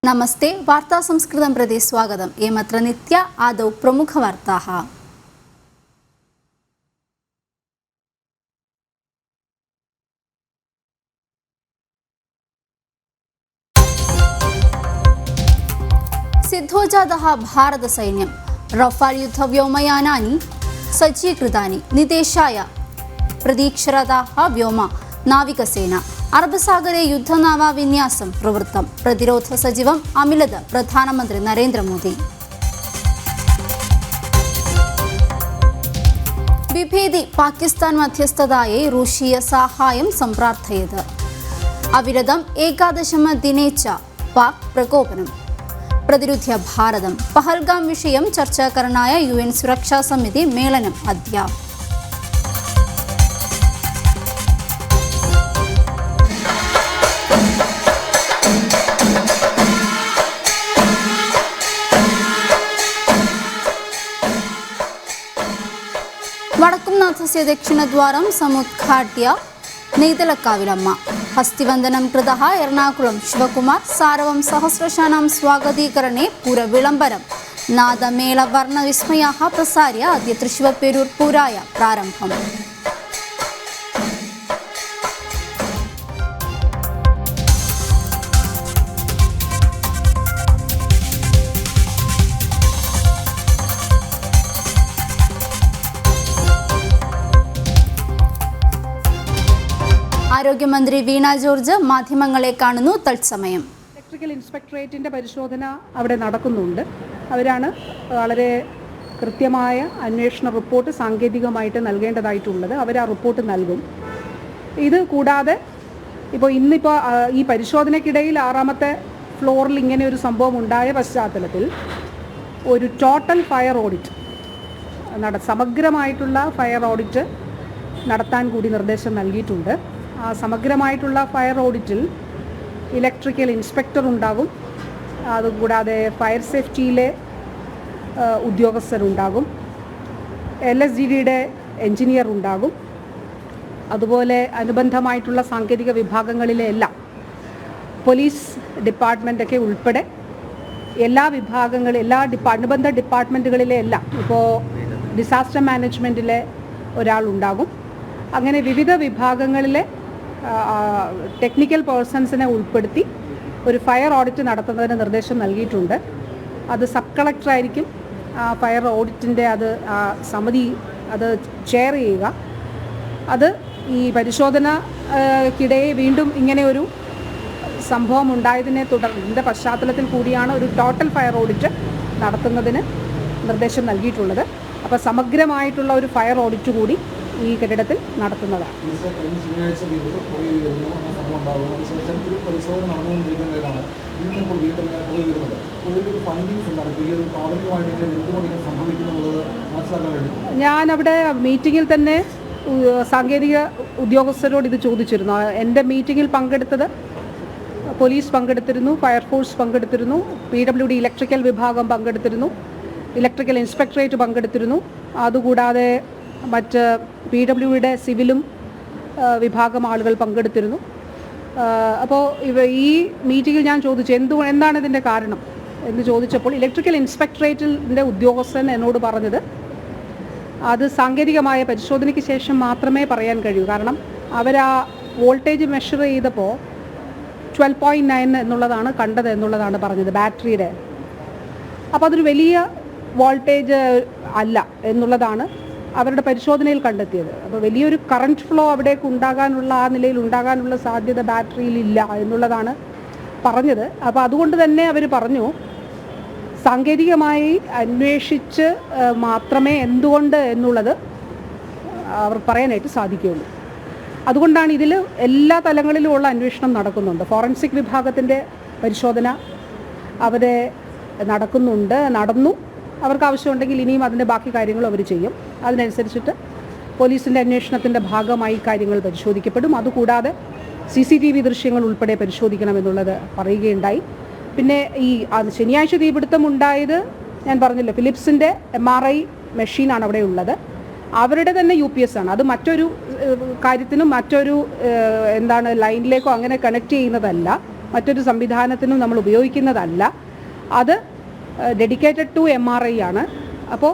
नमस्ते वार्ता संस्कृतं प्रति स्वागतम् एमत्र नित्या आदौ प्रमुखवार्ताः। सिद्धोजातः भारतसैन्यं रफाल् युद्धव्योमयानानि सज्जीकृतानि निदेशाय प्रतीक्षरताः व्योम नाविकसेना अरबसागरे युद्धनावा विन्यासं प्रवृत्तं प्रतिरोध सचिवम् अमिलद प्रधानमंत्री नरेन्द्रमोदी। विभेदि पाकिस्तान मध्यस्थतायै रूसीय साहाय्यं सम्प्रार्थयत् अविरतम् 11 दिने च पाक् प्रकोपनं प्रतिरुध्य भारतं पहल्गाम विषयं चर्चाकरणाय UN सुरक्षा समिति मेलनम् अद्य। वडक्कुंनाथस्य दक्षिणद्वारं समुद्घाट्य नेतलक्काविलम्म हस्तिवन्दनं कृतः एर्णाकुलं शिवकुमार सारवं सहस्रशानां स्वागतीकरणे पूरविळम्बरं नादमेलवर्णविस्मयाः प्रसार्य अद्य तृश्शिवपेरूर पूराय प्रारम्भम्। ആരോഗ്യമന്ത്രി വീണ ജോർജ് മാധ്യമങ്ങളെ കാണുന്നു തത്സമയം. ഇലക്ട്രിക്കൽ ഇൻസ്പെക്ടറേറ്റിൻ്റെ പരിശോധന അവിടെ നടക്കുന്നുണ്ട്. അവരാണ് വളരെ കൃത്യമായ അന്വേഷണ റിപ്പോർട്ട് സാങ്കേതികമായിട്ട് നൽകേണ്ടതായിട്ടുള്ളത്. അവർ ആ റിപ്പോർട്ട് നൽകും. ഇത് കൂടാതെ ഇന്നിപ്പോൾ ഈ പരിശോധനയ്ക്കിടയിൽ 6ാമത്തെ ഫ്ലോറിൽ ഇങ്ങനെ ഒരു സംഭവം ഉണ്ടായ പശ്ചാത്തലത്തിൽ ഒരു ടോട്ടൽ ഫയർ ഓഡിറ്റ് സമഗ്രമായിട്ടുള്ള ഫയർ ഓഡിറ്റ് നടത്താൻ കൂടി നിർദ്ദേശം നൽകിയിട്ടുണ്ട്. ആ സമഗ്രമായിട്ടുള്ള ഫയർ ഓഡിറ്റിൽ ഇലക്ട്രിക്കൽ ഇൻസ്പെക്ടർ ഉണ്ടാകും, അതുകൂടാതെ ഫയർ സേഫ്റ്റിയിലെ ഉദ്യോഗസ്ഥരുണ്ടാകും, LSGDയുടെ എൻജിനീയർ ഉണ്ടാകും, അതുപോലെ അനുബന്ധമായിട്ടുള്ള സാങ്കേതിക വിഭാഗങ്ങളിലെ എല്ലാം പോലീസ് ഡിപ്പാർട്ട്മെൻറ്റൊക്കെ ഉൾപ്പെടെ എല്ലാ അനുബന്ധ ഡിപ്പാർട്ട്മെൻറ്റുകളിലെ എല്ലാം ഇപ്പോൾ ഡിസാസ്റ്റർ മാനേജ്മെൻറ്റിലെ ഒരാളുണ്ടാകും. അങ്ങനെ വിവിധ വിഭാഗങ്ങളിലെ ടെക്നിക്കൽ പേഴ്സൺസിനെ ഉൾപ്പെടുത്തി ഒരു ഫയർ ഓഡിറ്റ് നടത്തുന്നതിന് നിർദ്ദേശം നൽകിയിട്ടുണ്ട്. അത് സബ് കളക്ടറായിരിക്കും ഫയർ ഓഡിറ്റിൻ്റെ സമിതി അത് ചെയർ ചെയ്യുക. അത് ഈ പരിശോധനയ്ക്കിടയിൽ വീണ്ടും ഇങ്ങനെ ഒരു സംഭവം ഉണ്ടായതിനെ തുടർന്ന് പശ്ചാത്തലത്തിൽ കൂടിയാണ് ഒരു ടോട്ടൽ ഫയർ ഓഡിറ്റ് നടത്തുന്നതിന് നിർദ്ദേശം നൽകിയിട്ടുള്ളത്. അപ്പോൾ സമഗ്രമായിട്ടുള്ള ഒരു ഫയർ ഓഡിറ്റ് കൂടി ഈ കെട്ടിടത്തിൽ നടത്തുന്നതാണ്. ഞാനവിടെ മീറ്റിങ്ങിൽ തന്നെ സാങ്കേതിക ഉദ്യോഗസ്ഥരോട് ഇത് ചോദിച്ചിരുന്നു. എൻ്റെ മീറ്റിങ്ങിൽ പങ്കെടുത്തത് പോലീസ് പങ്കെടുത്തിരുന്നു, ഫയർഫോഴ്സ് പങ്കെടുത്തിരുന്നു, PWD ഇലക്ട്രിക്കൽ വിഭാഗം പങ്കെടുത്തിരുന്നു, ഇലക്ട്രിക്കൽ ഇൻസ്പെക്ടറേറ്റ് പങ്കെടുത്തിരുന്നു, അതുകൂടാതെ മറ്റ് PWDയുടെ സിവിലും വിഭാഗം ആളുകൾ പങ്കെടുത്തിരുന്നു. അപ്പോൾ ഈ മീറ്റിങ്ങിൽ ഞാൻ ചോദിച്ചു എന്താണ് ഇതിൻ്റെ കാരണം എന്ന് ചോദിച്ചപ്പോൾ ഇലക്ട്രിക്കൽ ഇൻസ്പെക്ടറേറ്റിൻ്റെ ഉദ്യോഗസ്ഥൻ എന്നോട് പറഞ്ഞത് അത് സാങ്കേതികമായ പരിശോധനയ്ക്ക് ശേഷം മാത്രമേ പറയാൻ കഴിയൂ. കാരണം അവർ ആ വോൾട്ടേജ് മെഷർ ചെയ്തപ്പോൾ 12.9 എന്നുള്ളതാണ് കണ്ടത് എന്നുള്ളതാണ് പറഞ്ഞത് ബാറ്ററിയുടെ. അപ്പോൾ അതൊരു വലിയ വോൾട്ടേജ് അല്ല എന്നുള്ളതാണ് അവരുടെ പരിശോധനയിൽ കണ്ടെത്തിയത്. അപ്പോൾ വലിയൊരു കറണ്ട് ഫ്ലോ അവിടേക്ക് ഉണ്ടാകാനുള്ള ആ നിലയിൽ ഉണ്ടാകാനുള്ള സാധ്യത ബാറ്ററിയിലില്ല എന്നുള്ളതാണ് പറഞ്ഞത്. അപ്പോൾ അതുകൊണ്ട് തന്നെ അവർ പറഞ്ഞു സാങ്കേതികമായി അന്വേഷിച്ച് മാത്രമേ എന്തുകൊണ്ട് എന്നുള്ളത് അവർ പറയാനായിട്ട് സാധിക്കുകയുള്ളൂ. അതുകൊണ്ടാണ് ഇതിൽ എല്ലാ തലങ്ങളിലുമുള്ള അന്വേഷണം നടക്കുന്നുണ്ട്. ഫോറൻസിക് വിഭാഗത്തിൻ്റെ പരിശോധന അവരെ നടന്നു. അവർക്ക് ആവശ്യമുണ്ടെങ്കിൽ ഇനിയും അതിൻ്റെ ബാക്കി കാര്യങ്ങൾ അവർ ചെയ്യും. അതിനനുസരിച്ചിട്ട് പോലീസിൻ്റെ അന്വേഷണത്തിൻ്റെ ഭാഗമായി കാര്യങ്ങൾ പരിശോധിക്കപ്പെടും. അതുകൂടാതെ CCTV ദൃശ്യങ്ങൾ ഉൾപ്പെടെ പരിശോധിക്കണമെന്നുള്ളത് പറയുകയുണ്ടായി. പിന്നെ ഈ ശനിയാഴ്ച തീപിടുത്തം ഉണ്ടായത് ഞാൻ പറഞ്ഞല്ലോ, ഫിലിപ്സിൻ്റെ MRI മെഷീനാണ് അവിടെ ഉള്ളത്. അവരുടെ തന്നെ UPS ആണ്. അത് മറ്റൊരു കാര്യത്തിനും മറ്റൊരു ലൈനിലേക്കോ അങ്ങനെ കണക്ട് ചെയ്യുന്നതല്ല. മറ്റൊരു സംവിധാനത്തിനും നമ്മൾ ഉപയോഗിക്കുന്നതല്ല. അത് ഡെഡിക്കേറ്റഡ് ടു MRI ആണ്. അപ്പോൾ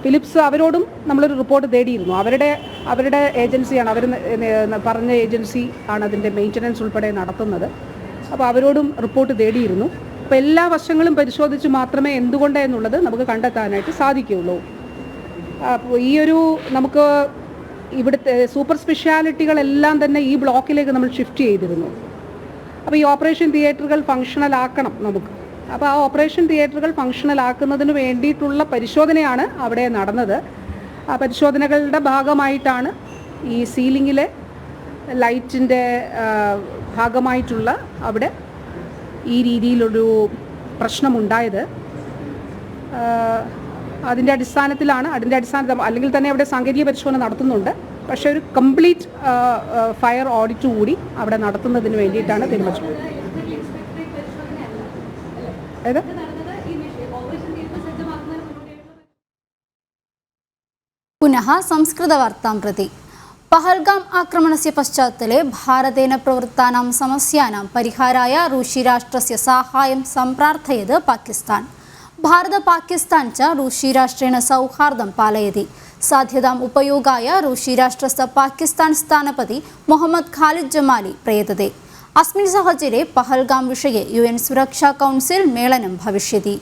ഫിലിപ്സ് അവരോടും നമ്മളൊരു റിപ്പോർട്ട് തേടിയിരുന്നു. അവരുടെ ഏജൻസിയാണ്, അവർ പറഞ്ഞ ഏജൻസി ആണ് അതിൻ്റെ മെയിൻ്റനൻസ് ഉൾപ്പെടെ നടത്തുന്നത്. അപ്പോൾ അവരോടും റിപ്പോർട്ട് തേടിയിരുന്നു. അപ്പോൾ എല്ലാ വശങ്ങളും പരിശോധിച്ച് മാത്രമേ എന്തുകൊണ്ട് എന്നുള്ളത് നമുക്ക് കണ്ടെത്താനായിട്ട് സാധിക്കുകയുള്ളൂ. അപ്പോൾ നമുക്ക് ഇവിടുത്തെ സൂപ്പർ സ്പെഷ്യാലിറ്റികളെല്ലാം തന്നെ ഈ ബ്ലോക്കിലേക്ക് നമ്മൾ ഷിഫ്റ്റ് ചെയ്തിരുന്നു. അപ്പോൾ ഈ ഓപ്പറേഷൻ തിയേറ്ററുകൾ ഫങ്ഷണൽ ആക്കണം നമുക്ക്. അപ്പോൾ ആ ഓപ്പറേഷൻ തിയേറ്ററുകൾ ഫങ്ഷണൽ ആക്കുന്നതിന് വേണ്ടിയിട്ടുള്ള പരിശോധനയാണ് അവിടെ നടന്നത്. ആ പരിശോധനകളുടെ ഭാഗമായിട്ടാണ് ഈ സീലിങ്ങിലെ ലൈറ്റിൻ്റെ ഭാഗമായിട്ടുള്ള അവിടെ ഈ രീതിയിലൊരു പ്രശ്നമുണ്ടായത്. അതിൻ്റെ അടിസ്ഥാനത്തിൽ അല്ലെങ്കിൽ തന്നെ അവിടെ സാങ്കേതിക പരിശോധന നടത്തുന്നുണ്ട്. പക്ഷേ ഒരു കംപ്ലീറ്റ് ഫയർ ഓഡിറ്റ് കൂടി അവിടെ നടത്തുന്നതിന് വേണ്ടിയിട്ടാണ് തീരുമാനിച്ചത്. पुनः संस्कृतवार्तां प्रति पहल्गाम आक्रमणस्य पश्चात्तले भारतेन प्रवृत्तानां समस्यानां परिहाराय रूसीराष्ट्रस्य साहाय्यं सम्प्रार्थयत् पाकिस्तान. भारत-पाकिस्तान च रूसीराष्ट्रेण सौहार्दं पालयति. साध्यताम् उपयोगाय रूसीराष्ट्रस्य पाकिस्तान स्थानपति मोहम्मद खालिद जमाली प्रयतते. अस्मिन् साहचर्ये पहल्गाम विषये UN सुरक्षा कौन्सिल् मेलनं भविष्यति.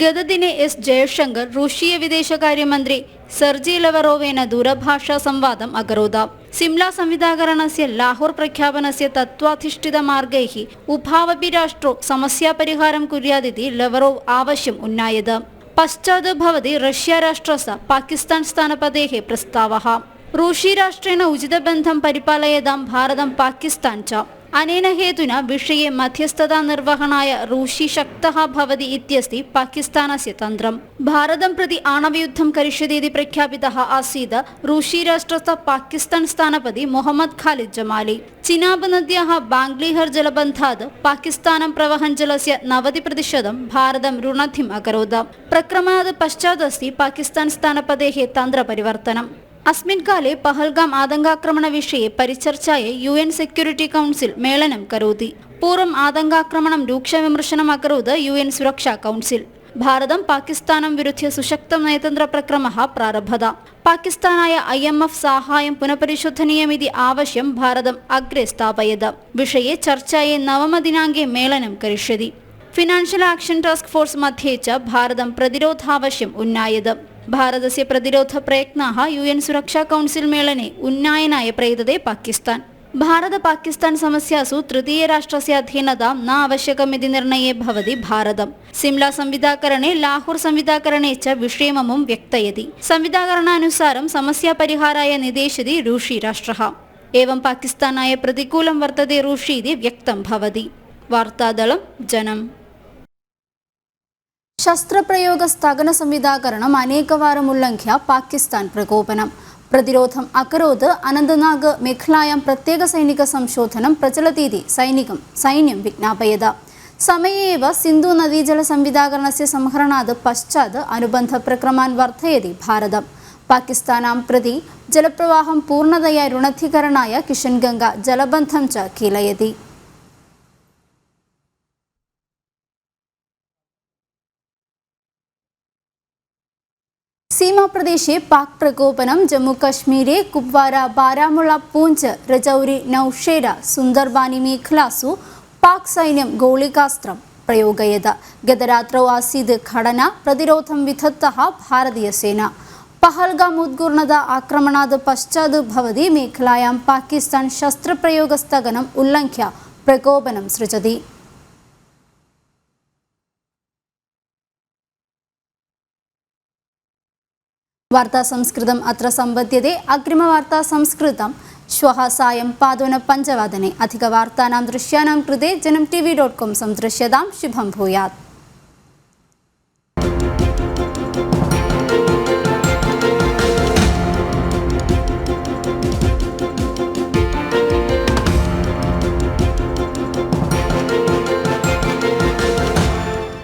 गतदिने एस् जयशंकर रूसीय विदेशकार्यमन्त्री सर्जी लवरोवेन दूरभाषा संवादम् अकरोत्. सिम्ला संविधाकरणस्य लाहोर प्रख्यापनस्य तत्त्वाधिष्ठितमार्गैः उभावपि राष्ट्रो समस्यापरिहारं कुर्यादिति लवरोव आവശ്यम् उन्नायत्. पश्चात् भवति रष्या राष्ट्रस्य पाकिस्तान स्थानपतेः प्रस्तावः. रूसीराष्ट्रेण उचितबन्धं परिपालयतां भारतं पाकिस्तान च. अनेन हेतुना विषये मध्यस्थता निर्वहणाय रूसी शक्तः भवति इत्यस्ति पाकिस्तानस्य तन्त्रम्. भारतं प्रति आणवयुद्धं करिष्यति इति प्रख्यापितः आसीत् रूसीराष्ट्रस्य पाकिस्तान स्थानपति मोहम्मद खालिद जमाली. चिनाब नद्याः बाङ्ग्लीहर् जलबन्धात् पाकिस्तानं प्रवहन् जलस्य 90% भारतं ऋणधिम् अकरोत्. प्रक्रमणात् पश्चात् अस्ति पाकिस्तान स्थानपतेः तन्त्रपरिवर्तनम्. अस्मिन् काले पहल्गाम आतङ्काक्रमण विषये परिचर्चायै UN सेक्युरिटी कौन्सिल् मेलनं करोति. पूर्वम् आतङ्काक्रमणं रूक्षविमर्शनम् अकरोत् UN सुरक्षा कौन्सिल्. भारतं पाकिस्तानं विरुध्य सुशक्तं नयतन्त्रप्रक्रमः प्रारभत. पाकिस्तानाय IMF साहाय्यं पुनःपरिशोधनीयमिति आവശ്यं भारतम् अग्रे स्थापयत्. विषये चर्चायै 9 दिनाङ्के मेलनं करिष्यति. फिनान्शियल् आक्षन् टास्क् फोर्स् मध्ये च भारतं प्रतिरोधावश्यम् उन्नायत्. भारतस्य प्रतिरोध प्रयत्नाः UN सुरक्षा कौन्सिल् मेलने उन्नायनाय प्रयतते पाकिस्तान. भारत-पाकिस्तान समस्यासु तृतीयराष्ट्रस्य अधीनता न आवश्यकमिति निर्णये भवति भारतम्. सिम्ला संविधाकरणे लाहोर संविधाकरणे च विषयममुं व्यक्तयति. संविधाकरणानुसारं समस्यापरिहाराय निदेशति रूसी राष्ट्रः. एवं पाकिस्तानाय प्रतिकूलं वर्तते रूसी इति व्यक्तं भवति. वार्तादलं जनम्. शस्त्रप्रयोग स्थगन संविधाकरणम् अनेकवारम् उल्लङ्घ्य पाकिस्तान प्रकोपनं. प्रतिरोधम् अकरोत्. अनन्तनाग मेखलायां प्रत्येक सैनिक संशोधनं प्रचलतीति सैन्यं विज्ञापयत्. समये एव सिन्धु नदीजल संविधाकरणस्य संहरणात् पश्चात् अनुबन्धप्रक्रमान् वर्धयति भारतम्. पाकिस्तानां प्रति जलप्रवाहं पूर्णतया ऋणधिकरणाय किशनगंगा जलबन्धं च कीलयति. सीमा प्रदेशे पाक प्रकोपनं. जम्मू कश्मीरे कुप्वारा, बारामुल्ला, पूंछ, रजौरी, नौशेरा, सुन्दरबानी मेखलासु पाक सैन्यं गोलिकास्त्रं प्रयोगयत्. गतरात्रौ आसीत् घटना. प्रतिरोधं विधत्तः भारतीयसेना. पहल्गाम उद्गुर्णता आक्रमणात् पश्चात् भवति मेखलायां पाकिस्तान शस्त्रप्रयोगस्थगनम् उल्लङ्घ्य प्रकोपनं सृजति. वार्ता संस्कृतम् अत्र सम्पद्यते. अग्रिमवार्ता संस्कृतं श्वः सायं 5:05 अधिकवार्तानां दृश्यानां कृते जनम् tv.com संदृश्यतां. शुभं भूयात्.